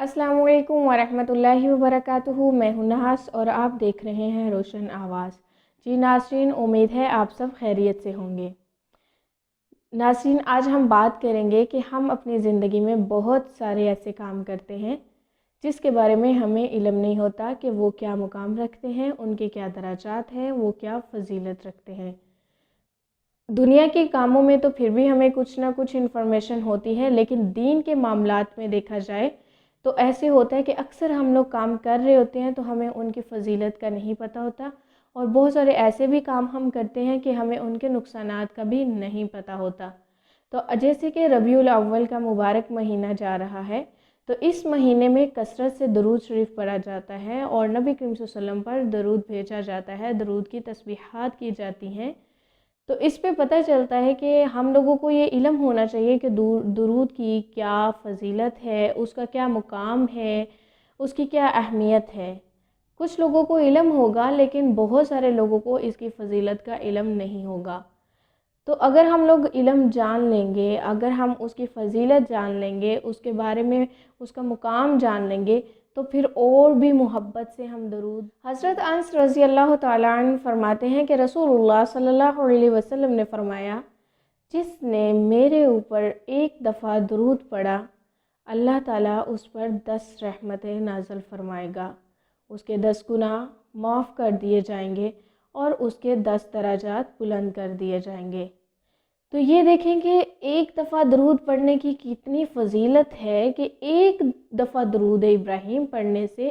अस्सलाम वालेकुम वरहमतुल्लाहि वबरकातुहू। मैं हूं नहास और आप देख रहे हैं रोशन आवाज़। जी नाज़रीन, उम्मीद है आप सब खैरियत से होंगे। नाज़रीन, आज हम बात करेंगे कि हम अपनी ज़िंदगी में बहुत सारे ऐसे काम करते हैं जिसके बारे में हमें इल्म नहीं होता कि वो क्या मुकाम रखते हैं, उनके क्या दराजात हैं, वो क्या फ़जीलत रखते हैं। दुनिया के कामों में तो फिर भी हमें कुछ ना कुछ इन्फॉर्मेशन होती है, लेकिन दीन के मामलात में देखा जाए तो ऐसे होता है कि अक्सर हम लोग काम कर रहे होते हैं तो हमें उनकी फ़जीलत का नहीं पता होता, और बहुत सारे ऐसे भी काम हम करते हैं कि हमें उनके नुकसानात का भी नहीं पता होता। तो जैसे कि रबीउल अव्वल का मुबारक महीना जा रहा है, तो इस महीने में कसरत से दरूद शरीफ पढ़ा जाता है और नबी करीम सल्लल्लाहु अलैहि वसल्लम पर दरूद भेजा जाता है, दरूद की तस्बीहात की जाती हैं। तो इस पे पता चलता है कि हम लोगों को ये इल्म होना चाहिए कि दुरूद की क्या फ़जीलत है, उसका क्या मुकाम है, उसकी क्या अहमियत है। कुछ लोगों को इल्म होगा, लेकिन बहुत सारे लोगों को इसकी फ़जीलत का इल्म नहीं होगा। तो अगर हम लोग इल्म जान लेंगे, अगर हम उसकी फ़जीलत जान लेंगे, उसके बारे में उसका मुकाम जान लेंगे, तो फिर और भी मोहब्बत से हम दरूद। हज़रत अनस रज़ी अल्लाह तआला अन्हु फरमाते हैं कि रसूलुल्लाह सल्लल्लाहु अलैहि वसल्लम ने फरमाया, जिसने मेरे ऊपर एक दफ़ा दरूद पढ़ा, अल्लाह ताला उस पर 10 रहमतें नाज़िल फरमाएगा, उसके 10 गुनाह माफ़ कर दिए जाएंगे और उसके 10 दराजात बुलंद कर दिए जाएंगे। तो ये देखें कि एक दफ़ा दरूद पढ़ने की कितनी फ़जीलत है कि एक दफ़ा दरूद इब्राहीम पढ़ने से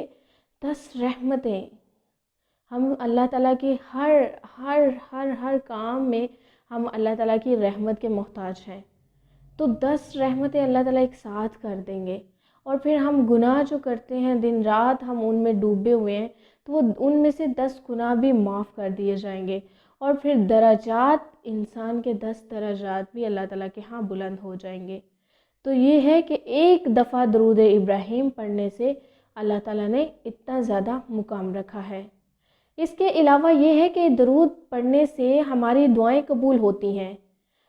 10 रहमतें। हम अल्लाह ताला की हर हर हर हर काम में हम अल्लाह ताला की रहमत के मोहताज हैं। तो 10 रहमतें अल्लाह ताला एक साथ कर देंगे, और फिर हम गुनाह जो करते हैं दिन रात हम उनमें डूबे हुए हैं, तो वो उनमें से 10 गुनाह भी माफ़ कर दिए जाएंगे। और फिर दराजात, इंसान के 10 दराजात भी अल्लाह ताला के यहाँ बुलंद हो जाएंगे। तो ये है कि एक दफ़ा दरूद इब्राहीम पढ़ने से अल्लाह ताला ने इतना ज़्यादा मुकाम रखा है। इसके अलावा ये है कि दरूद पढ़ने से हमारी दुआएं कबूल होती हैं।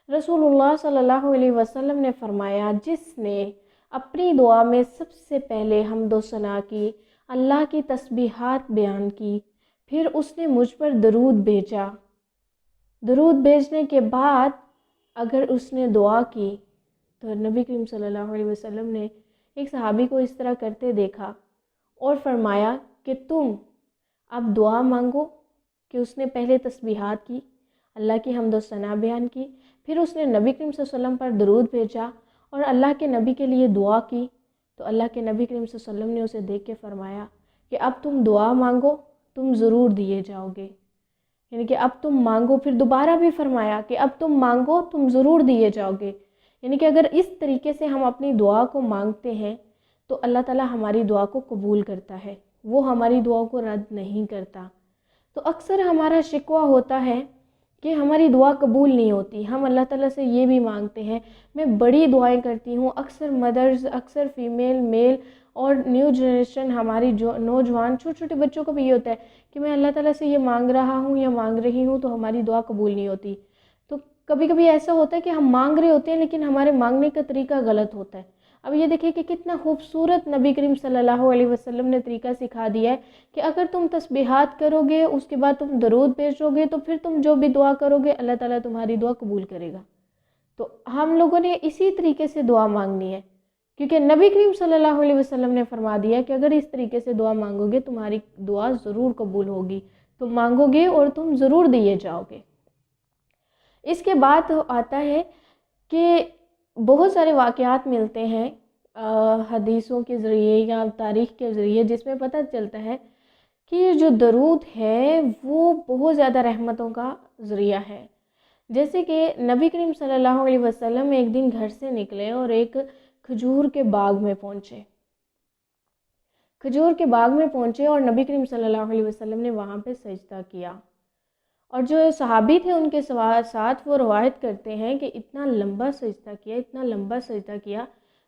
रसूलुल्लाह सल्लल्लाहु अलैहि वसल्लम ने फरमाया, जिसने अपनी दुआ में सबसे पहले हम्द व सना की, अल्लाह की तस्बीहात बयान की, फिर उसने मुझ पर दरूद भेजा, दरूद भेजने के बाद अगर उसने दुआ की, तो नबी करीम सल्लल्लाहु अलैहि वसल्लम ने एक सहाबी को इस तरह करते देखा और फरमाया कि तुम अब दुआ मांगो। कि उसने पहले तस्बीहात की, अल्लाह की हम्द व सना बयान की, फिर उसने नबी करीम सल्लल्लाहु अलैहि वसल्लम पर दरूद भेजा और अल्लाह के नबी के लिए दुआ की। तो अल्लाह के नबी करीम सल्लल्लाहु अलैहि वसल्लम ने उसे देख के फरमाया कि अब तुम दुआ मांगो, तुम ज़रूर दिए जाओगे। यानी कि अब तुम मांगो, फिर दोबारा भी फरमाया कि अब तुम मांगो, तुम ज़रूर दिए जाओगे। यानी कि अगर इस तरीके से हम अपनी दुआ को मांगते हैं तो अल्लाह ताला हमारी दुआ को कबूल करता है, वो हमारी दुआ को रद्द नहीं करता। तो अक्सर हमारा शिकवा होता है कि हमारी दुआ कबूल नहीं होती। हम अल्लाह ताला से ये भी मांगते हैं, मैं बड़ी दुआएं करती हूँ। अक्सर मदर्स, अक्सर फ़ीमेल, मेल और न्यू जनरेशन, हमारी जो नौजवान छोटे छोटे बच्चों को भी ये होता है कि मैं अल्लाह ताला से ये मांग रहा हूँ या मांग रही हूँ तो हमारी दुआ कबूल नहीं होती। तो कभी कभी ऐसा होता है कि हम मांग रहे होते हैं लेकिन हमारे मांगने का तरीका गलत होता है। अब ये देखिए कि कितना खूबसूरत नबी करीम सल्लल्लाहु अलैहि वसल्लम ने तरीका सिखा दिया है कि अगर तुम तस्बीहात करोगे, उसके बाद तुम दरूद भेजोगे, तो फिर तुम जो भी दुआ करोगे अल्लाह ताला तुम्हारी दुआ कबूल करेगा। तो हम लोगों ने इसी तरीके से दुआ मांगनी है, क्योंकि नबी करीम सल्लल्लाहु अलैहि वसल्लम ने फरमा दिया कि अगर इस तरीके से दुआ मांगोगे तुम्हारी दुआ ज़रूर कबूल होगी। तुम मांगोगे और तुम ज़रूर दिए जाओगे। इसके बाद आता है कि बहुत सारे वाक़यात मिलते हैं हदीसों के ज़रिए या तारीख़ के ज़रिए, जिसमें पता चलता है कि जो दरूद है वो बहुत ज़्यादा रहमतों का ज़रिया है। जैसे कि नबी करीम सल्लल्लाहु अलैहि वसल्लम एक दिन घर से निकले और एक खजूर के बाग में पहुँचे। खजूर के बाग में पहुँचे और नबी करीम सल्लल्लाहु अलैहि वसल्लम ने वहाँ पे सजदा किया। और जो सहाबी थे उनके साथ वो रवायत करते हैं कि इतना लंबा सजदा किया, इतना लंबा सजदा किया,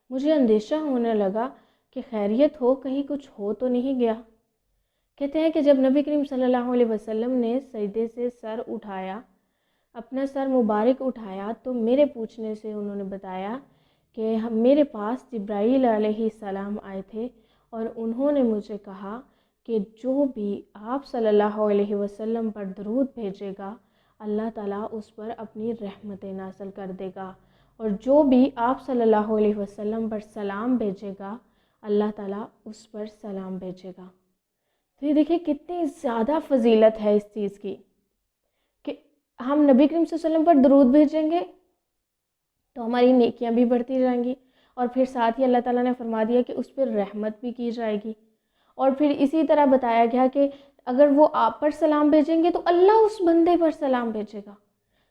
मुझे अंदेशा होने लगा कि खैरियत हो, कहीं कुछ हो तो नहीं गया। कहते हैं कि जब नबी करीम सल्लल्लाहु अलैहि वसल्लम ने सजदे से सर उठाया, अपना सर मुबारक उठाया, तो मेरे पूछने से उन्होंने बताया کہ میرے پاس جبرائیل علیہ السلام آئے تھے اور انہوں نے مجھے کہا کہ جو بھی آپ صلی اللہ علیہ وسلم پر درود بھیجے گا اللہ تعالیٰ اس پر اپنی رحمت نازل کر دے گا، اور جو بھی آپ صلی اللہ علیہ وسلم پر سلام بھیجے گا اللہ تعالیٰ اس پر سلام بھیجے گا۔ تو یہ دیکھیں کتنی زیادہ فضیلت ہے اس چیز کی کہ ہم نبی کریم صلی اللہ علیہ وسلم پر درود بھیجیں گے تو ہماری نیکیاں بھی بڑھتی جائیں گی، اور پھر ساتھ ہی اللہ تعالیٰ نے فرما دیا کہ اس پر رحمت بھی کی جائے گی۔ اور پھر اسی طرح بتایا گیا کہ اگر وہ آپ پر سلام بھیجیں گے تو اللہ اس بندے پر سلام بھیجے گا۔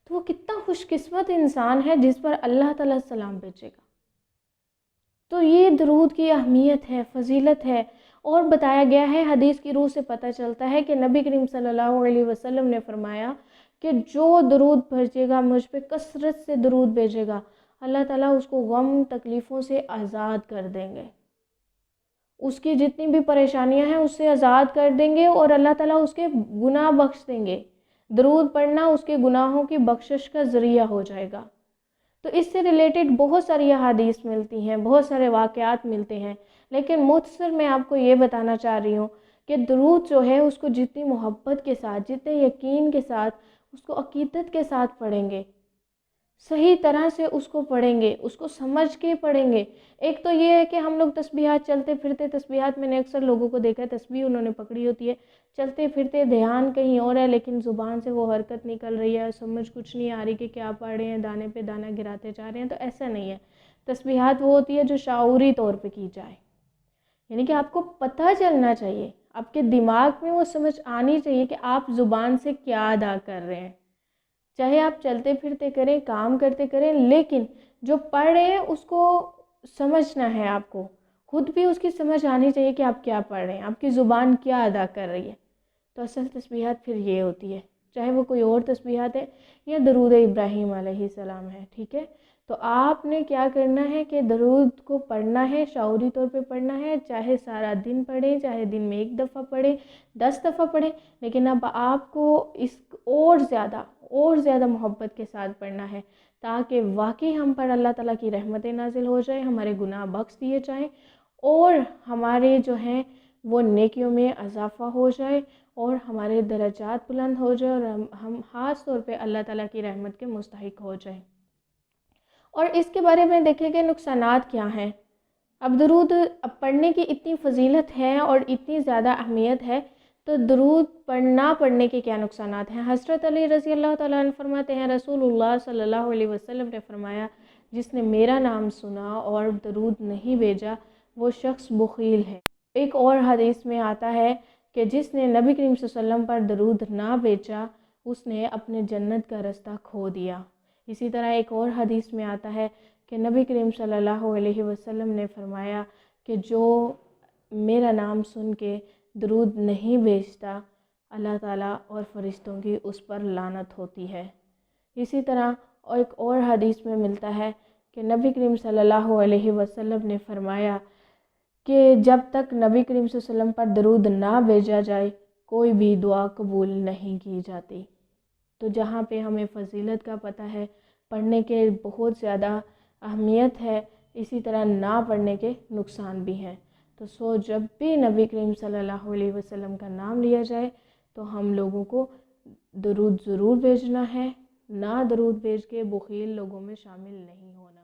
تو وہ کتنا خوش قسمت انسان ہے جس پر اللہ تعالیٰ سلام بھیجے گا۔ تو یہ درود کی اہمیت ہے، فضیلت ہے، اور بتایا گیا ہے، حدیث کی روح سے پتہ چلتا ہے کہ نبی کریم صلی اللہ علیہ وسلم نے فرمایا کہ جو درود بھیجے گا، مجھ پہ کثرت سے درود بھیجے گا، اللہ تعالیٰ اس کو غم تکلیفوں سے آزاد کر دیں گے، اس کی جتنی بھی پریشانیاں ہیں اس سے آزاد کر دیں گے، اور اللہ تعالیٰ اس کے گناہ بخش دیں گے۔ درود پڑھنا اس کے گناہوں کی بخشش کا ذریعہ ہو جائے گا۔ تو اس سے ریلیٹڈ بہت ساری احادیث ملتی ہیں، بہت سارے واقعات ملتے ہیں، لیکن مختصر میں آپ کو یہ بتانا چاہ رہی ہوں کہ درود جو ہے اس کو جتنی محبت کے ساتھ، جتنے یقین کے ساتھ، اس کو عقیدت کے ساتھ پڑھیں گے، صحیح طرح سے اس کو پڑھیں گے، اس کو سمجھ کے پڑھیں گے۔ ایک تو یہ ہے کہ ہم لوگ تسبیحات چلتے پھرتے تسبیحات، میں نے اکثر لوگوں کو دیکھا ہے تسبیح انہوں نے پکڑی ہوتی ہے، چلتے پھرتے دھیان کہیں اور ہے لیکن زبان سے وہ حرکت نکل رہی ہے، سمجھ کچھ نہیں آ رہی کہ کیا پڑھ رہے ہیں، دانے پہ دانہ گراتے جا رہے ہیں۔ تو ایسا نہیں ہے، تسبیحات وہ ہوتی ہے جو شعوری طور پہ کی جائے، یعنی کہ آپ کو پتہ چلنا چاہیے، آپ کے دماغ میں وہ سمجھ آنی چاہیے کہ آپ زبان سے کیا ادا کر رہے ہیں، چاہے آپ چلتے پھرتے کریں، کام کرتے کریں، لیکن جو پڑھ رہے ہیں اس کو سمجھنا ہے، آپ کو خود بھی اس کی سمجھ آنی چاہیے کہ آپ کیا پڑھ رہے ہیں، آپ کی زبان کیا ادا کر رہی ہے۔ تو اصل تسبیحات پھر یہ ہوتی ہے، چاہے وہ کوئی اور تسبیحات ہے یا درود ابراہیم علیہ السلام ہے، ٹھیک ہے۔ تو آپ نے کیا کرنا ہے کہ درود کو پڑھنا ہے، شعوری طور پہ پڑھنا ہے، چاہے سارا دن پڑھیں، چاہے دن میں 1 دفعہ پڑھیں، 10 دفعہ پڑھیں، لیکن اب آپ کو اس اور زیادہ محبت کے ساتھ پڑھنا ہے تاکہ واقعی ہم پر اللہ تعالیٰ کی رحمتیں نازل ہو جائیں، ہمارے گناہ بخش دیے جائیں، اور ہمارے جو ہیں وہ نیکیوں میں اضافہ ہو جائے، اور ہمارے درجات بلند ہو جائے، اور ہم خاص طور پہ اللہ تعالیٰ کی رحمت کے مستحق ہو جائیں۔ اور اس کے بارے میں دیکھیں کہ نقصانات کیا ہیں۔ اب درود پڑھنے کی اتنی فضیلت ہے اور اتنی زیادہ اہمیت ہے، تو درود نہ پڑھنے کے کیا نقصانات ہیں۔ حضرت علی رضی اللہ تعالیٰ عنہ فرماتے ہیں، رسول اللہ صلی اللہ علیہ وسلم نے فرمایا، جس نے میرا نام سنا اور درود نہیں بھیجا وہ شخص بخیل ہے۔ ایک اور حدیث میں آتا ہے کہ جس نے نبی کریم صلی اللہ علیہ وسلم پر درود نہ بھیجا اس نے اپنے جنت کا رستہ کھو دیا۔ اسی طرح ایک اور حدیث میں آتا ہے کہ نبی کریم صلی اللہ علیہ وسلم نے فرمایا کہ جو میرا نام سن کے درود نہیں بھیجتا اللہ تعالیٰ اور فرشتوں کی اس پر لعنت ہوتی ہے۔ اسی طرح ایک اور حدیث میں ملتا ہے کہ نبی کریم صلی اللہ علیہ وسلم نے فرمایا کہ جب تک نبی کریم صلی اللہ علیہ وسلم پر درود نہ بھیجا جائے کوئی بھی دعا قبول نہیں کی جاتی۔ تو جہاں پہ ہمیں فضیلت کا پتہ ہے، پڑھنے کے بہت زیادہ اہمیت ہے، اسی طرح نہ پڑھنے کے نقصان بھی ہیں۔ تو جب بھی نبی کریم صلی اللہ علیہ وسلم کا نام لیا جائے تو ہم لوگوں کو درود ضرور بھیجنا ہے، نہ درود بھیج کے بخیل لوگوں میں شامل نہیں ہونا۔